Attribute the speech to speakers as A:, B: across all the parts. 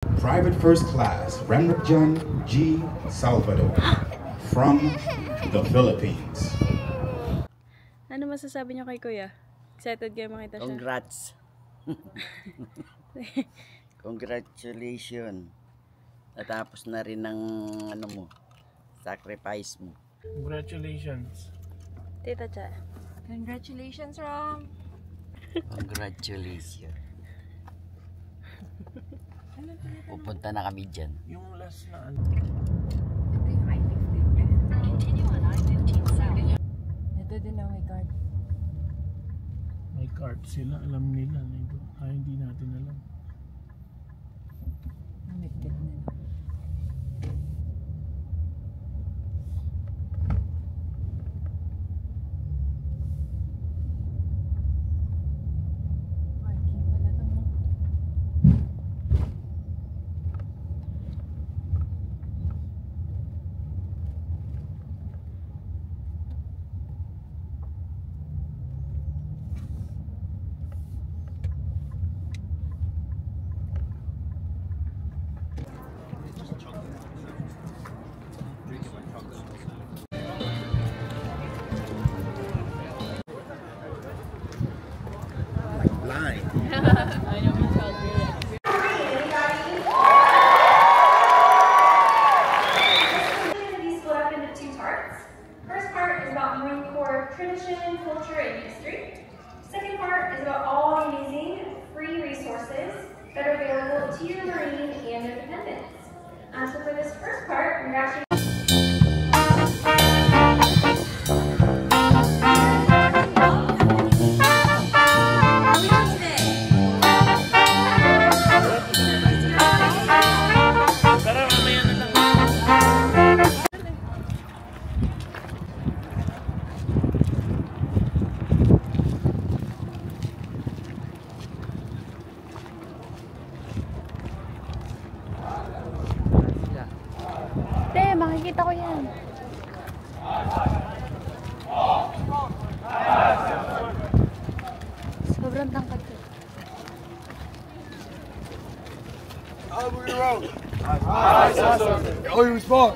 A: Private First Class Remrigjan G. Salvador from the Philippines.
B: Ano masasabi niyo kay Kuya? Excited kayo makita siya?
C: Congrats! Congratulations! Natapos na rin ang ano mo, sacrifice mo.
D: Congratulations.
B: Tita Cha.
E: Congratulations, Ram!
C: Congratulations! Pupunta na kami dyan.
D: Yung last na ano.
E: Ito din ang may card.
D: May card sila. Alam nila. Hindi natin alam.
E: Namigpit na. Parking pala to, no?
A: Blind.
B: I know my child really.
F: These split up into two parts. First part is about Marine Corps tradition, culture, and history. Second part is about all amazing free resources that are available to your Marine and their dependents. So for this first part, we're actually
B: Te, makikita ko yan. Sobrang tangkad ko.
G: All you respond.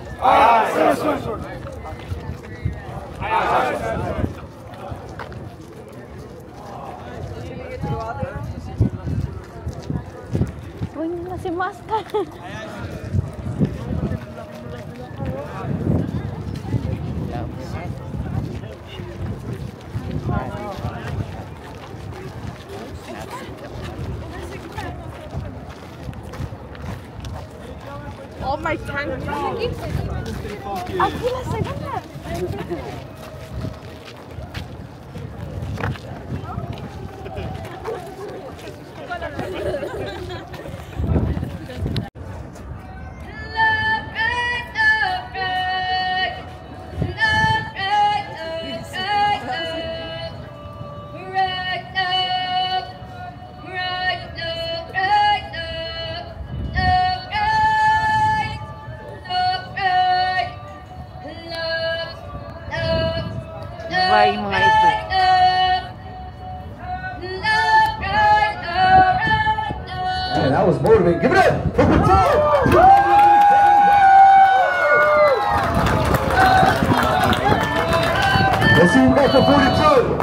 B: Huwag niyo na si Master.
E: Oh my God!
B: Ang kilas na ganda.
C: Bye mga ito.
G: Man, that was motivating. Give it up for Patel! Let's see you back for 42.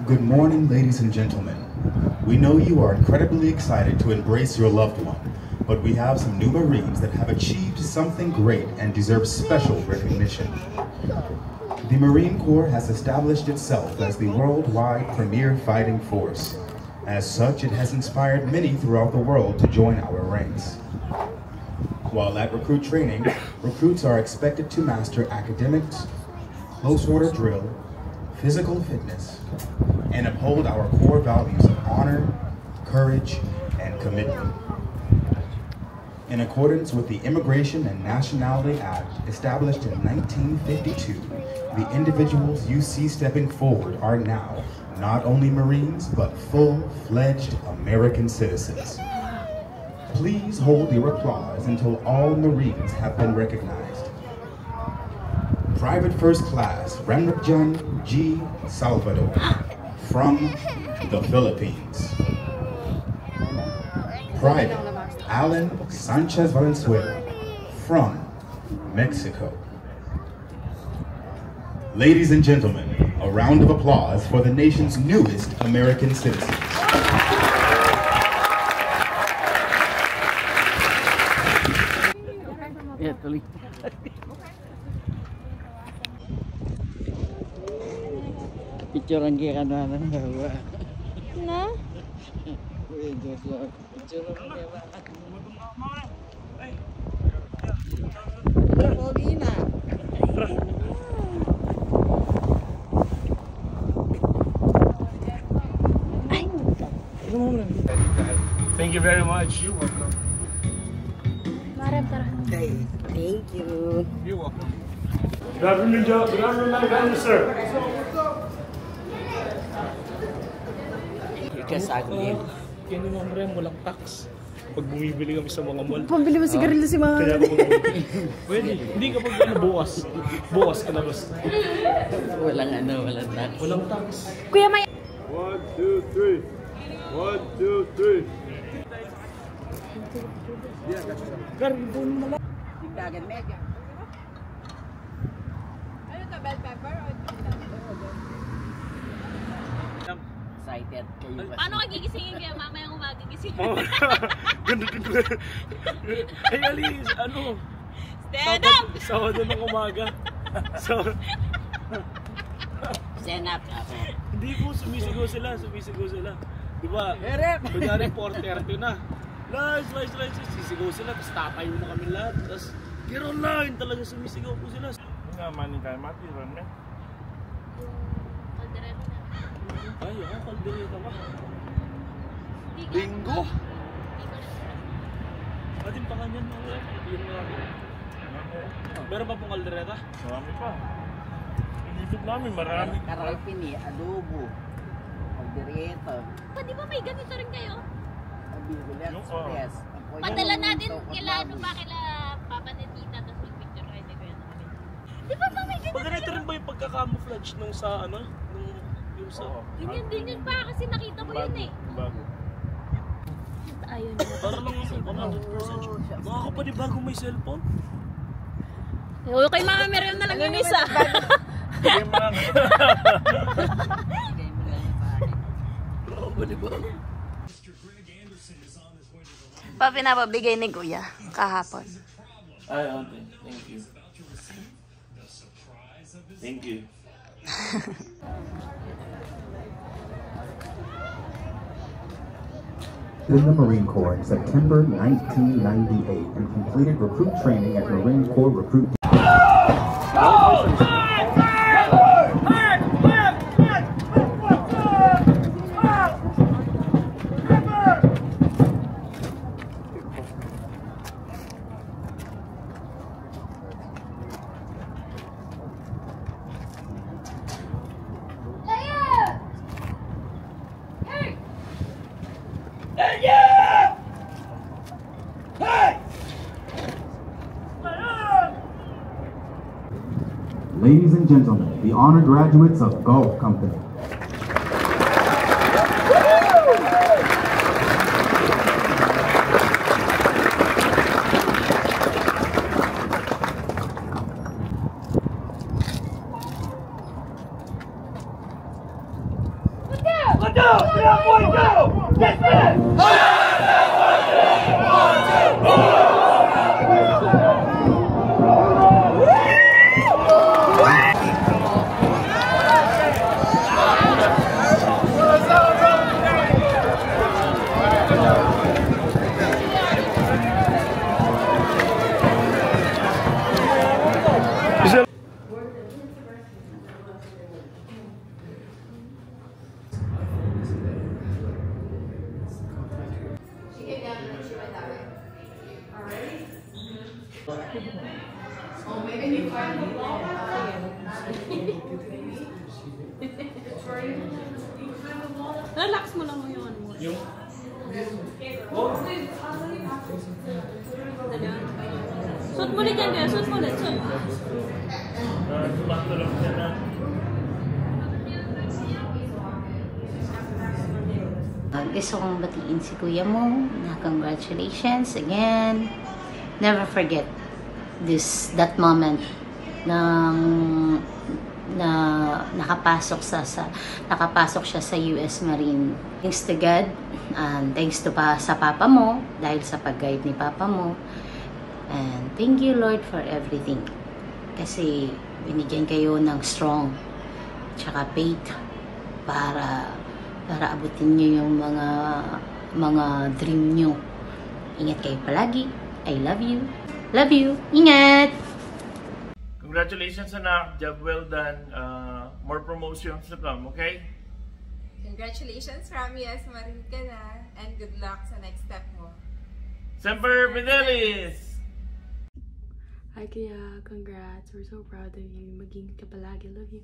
A: Good morning, ladies and gentlemen. We know you are incredibly excited to embrace your loved one, but we have some new Marines that have achieved something great and deserve special recognition. The Marine Corps has established itself as the worldwide premier fighting force. As such, it has inspired many throughout the world to join our ranks. While at recruit training, recruits are expected to master academics, close order drill, physical fitness, and uphold our core values of honor, courage, and commitment. In accordance with the Immigration and Nationality Act established in 1952, the individuals you see stepping forward are now not only Marines, but full-fledged American citizens. Please hold your applause until all Marines have been recognized. Private First Class Remripjan G. Salvador from the Philippines. Private Alan Sanchez Valenzuela from Mexico. Ladies and gentlemen, a round of applause for the nation's newest American citizens.
C: Yeah, tuloy. Picturean kaya ka na ng bawa.
B: Na?
C: Picturean kaya ba?
D: Thank you very much. You're welcome.
B: Marap, tara.
C: Thank you.
D: You're welcome. Good afternoon, Joe. Good afternoon, sir.
C: Ikasagin.
D: Yan yung mga rin, walang tax. Pag bumibili kami sa mga mall.
B: Pambili mo sigarilyo si Mama.
D: Kaya kapag pwede. Hindi kapag bukas. Bukas ka na basta.
C: Walang tax.
D: Walang tax.
B: Kuya, may...
H: 1, 2, 3. 1, 2, 3.
D: Karin, doon mo lang.
C: Dagan mega.
E: Ano to, bell pepper o
C: Excited kayo ba?
I: Paano ka gigisingin kaya mamayang umaga gising?
D: Ganda din. Ay, Alice, ano?
I: Stand up!
D: Sabado ng umaga.
C: Stand up ako.
D: Hindi po, sumisigaw sila. Diba? Kunyari 4:30 na. Lies. Sisigaw sila, tapos tatayo na kami lahat. Tapos, get online talaga, sumisigaw po sila. Nga, maningay, mati, run, man.
I: Kaldereta na.
D: Ay, ako, kaldereta ba?
I: Hindi ka.
D: Bingo!
I: Hindi ko na.
D: Atin pa kanyan, mga yun nga. Meron pa pong kaldereta? Marami pa. Inipit namin, marami.
C: Karalpin eh, adobo. Aldereta.
I: Di ba may ganito rin kayo?
C: Bigolet Express.
I: Padala natin kila Papa ni Tita, tapos mag-picture kayo ni Kuya namin. Di ba may ganito?
D: Pag ganito rin ba yung pagka-camouflage nung sa ano? Yung sa...
I: Ganyan din yun pa kasi nakita ko yun eh.
D: Bago.
B: Ayun.
D: Para lang yung 100% sure. Mga kapatid, bago may cellphone?
B: Uy, kay Mama Miriam na lang yung isa.
D: Yung mga... Kapatid ba?
B: Pa pinapabigay ni Kuya kahapon.
D: Ay, okay. Thank you. Thank you.
A: In the Marine Corps in September 1998 and completed recruit training at Marine Corps Recruit. Ladies and gentlemen, the honored graduates of Gulf Company.
H: Look out! Get up, boy, go! Get back!
B: Relax mo lang yung ano mo.
D: Yung...
B: Suot mo ulit yan kaya, suot mo ulit, suot.
D: Sumakto lang siya na.
J: Gusto kong batiin si kuya mo na congratulations again. Never forget that moment na nakapasok siya sa US Marine. Thanks to God and thanks to sa papa mo dahil sa pag-guide ni papa mo. And thank you Lord for everything. Kasi binigyan kayo ng strong tsaka faith para abutin niyo yung mga dream niyo. Ingat kayo palagi. I love you. Love you. Ingat!
D: Congratulations anak, job well done. More promotions to come, okay?
E: Congratulations from US Marine ka na and good luck sa next step mo.
D: Semper Fidelis!
B: Hi Kuya, congrats. We're so proud of you. Mag-ingat ka palagi. Love you.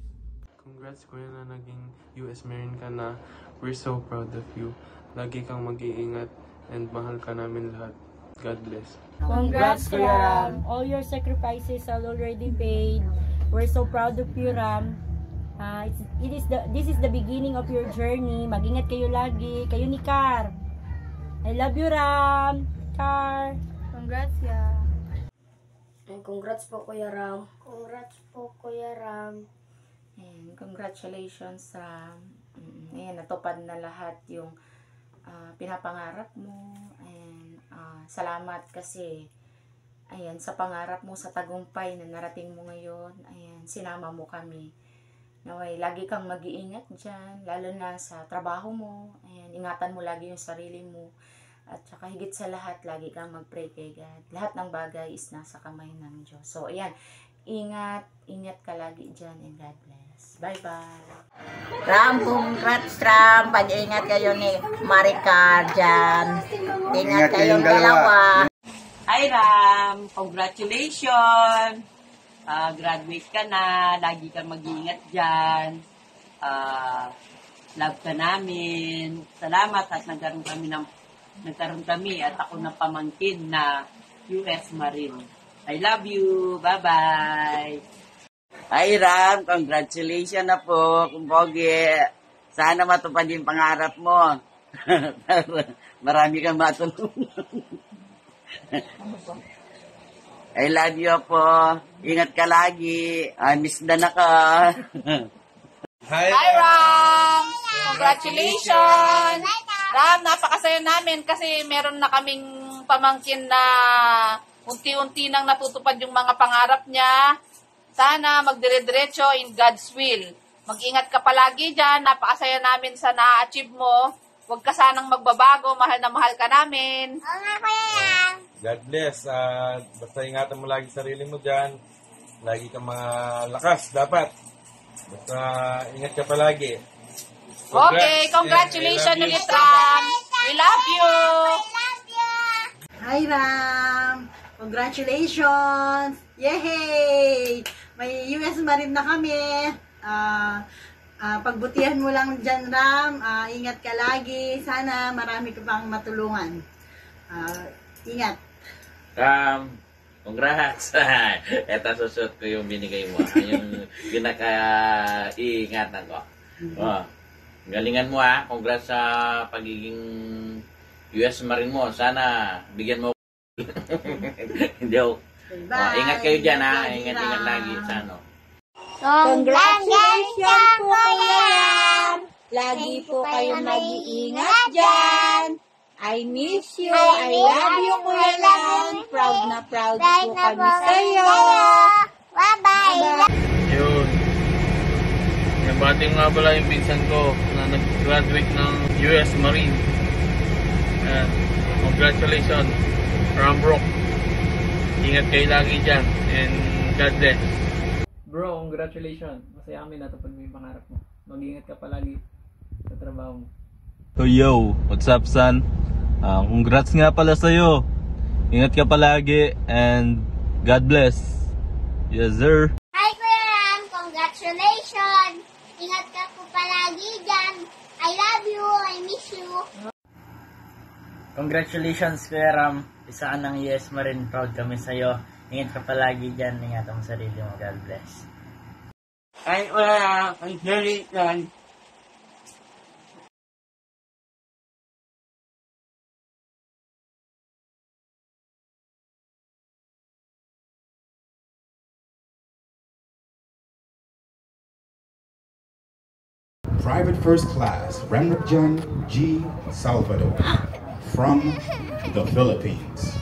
K: Congrats kuya na naging US Marine ka na. We're so proud of you. Lagi kang mag-iingat and mahal ka namin lahat. God bless.
L: Congrats Ram! All your sacrifices are already paid. We're so proud of you Ram. This is the beginning of your journey. Mag-ingat kayo lagi. Kayo ni Car. I love you Ram. Car.
B: Congrats ya.
M: And congrats po Kuya Ram. Congrats po Kuya Ram.
J: And congratulations sa natupad na lahat yung pinapangarap mo. And salamat kasi ayan, sa pangarap mo, sa tagumpay na narating mo ngayon, ayan, sinama mo kami. Naway, lagi kang mag-iingat dyan, lalo na sa trabaho mo. Ayan, ingatan mo lagi yung sarili mo. At saka higit sa lahat, lagi kang mag-pray kay God. Lahat ng bagay is nasa kamay ng Diyos. So, ayan, ingat ka lagi dyan and God bless. Bye-bye.
C: Ram, congrats Ram. Pag-ingat kayo ni Maricar dyan. Ingat kayong dalawa.
N: Hi Ram, congratulations. Graduate ka na. Lagi kang mag-iingat dyan. Love ka namin. Salamat at nagkaroon kami at ako ng pamangkin na US Marine. I love you. Bye-bye.
C: Hi Ram, congratulations na po, kumpogi. Sana matupad yung pangarap mo. Marami kang matulungan. I love you po. Ingat ka lagi. Miss na ka.
O: Hi Ram! Congratulations! Ram, napakasaya namin kasi meron na kaming pamangkin na unti-unti nang natutupad yung mga pangarap niya. Sana magdire-diretso in God's will. Mag-ingat ka palagi dyan. Napakasaya namin sa na-achieve mo. Huwag ka sanang magbabago. Mahal na mahal ka namin.
E: Oo nga, Kuya Ram.
K: God bless. Basta ingatan mo lagi sarili mo dyan. Lagi kang malakas, dapat. Basta ingat ka palagi. Congrats.
O: Okay, congratulations ulit, Ram. We love you.
P: Hi, Ram. Congratulations. Yay! May US Marine na kami. Pagbutihan mo lang dyan, Ram. Ingat ka lagi. Sana marami ka pang matulungan. Ingat.
Q: Ram, congrats. Eto, susunod ko yung binigay mo. Yung pinaka-iingatan ko. Galingan mo Congrats sa pagiging US Marine mo. Sana bigyan mo. Hindi ako. Ingat kayo dyan Ingat lagi sa ano.
M: Congratulations po Kuya Ram. Lagi po kayo mag-iingat dyan. I miss you. I love you Kuya Ram. Proud na proud po kami sa iyo. Bye-bye.
K: Yun. Nabating nga pala yung pinsan ko na nag-graduate ng US Marine. Congratulations, Rambrook. Ingat kayo lagi dyan and God bless.
R: Bro, congratulations. Masaya kami natupad mo yung pangarap mo. Mag-ingat ka palagi sa trabaho mo.
S: So yo, what's up son? Congrats nga pala sa'yo. Ingat ka palagi and God bless. Yes, sir.
I: Hi, Kuya Ram! Congratulations! Ingat ka po palagi dyan. I love you. I miss you.
T: Congratulations, Kuya Ram. Isa ka ng US Marine. Proud kami sa'yo. Ingat ka palagi dyan. Ingat mo sarili mo. God bless.
U: Hi, Kuya Ram. Congratulations.
A: Private First Class Remrjan G. Salvador from the Philippines.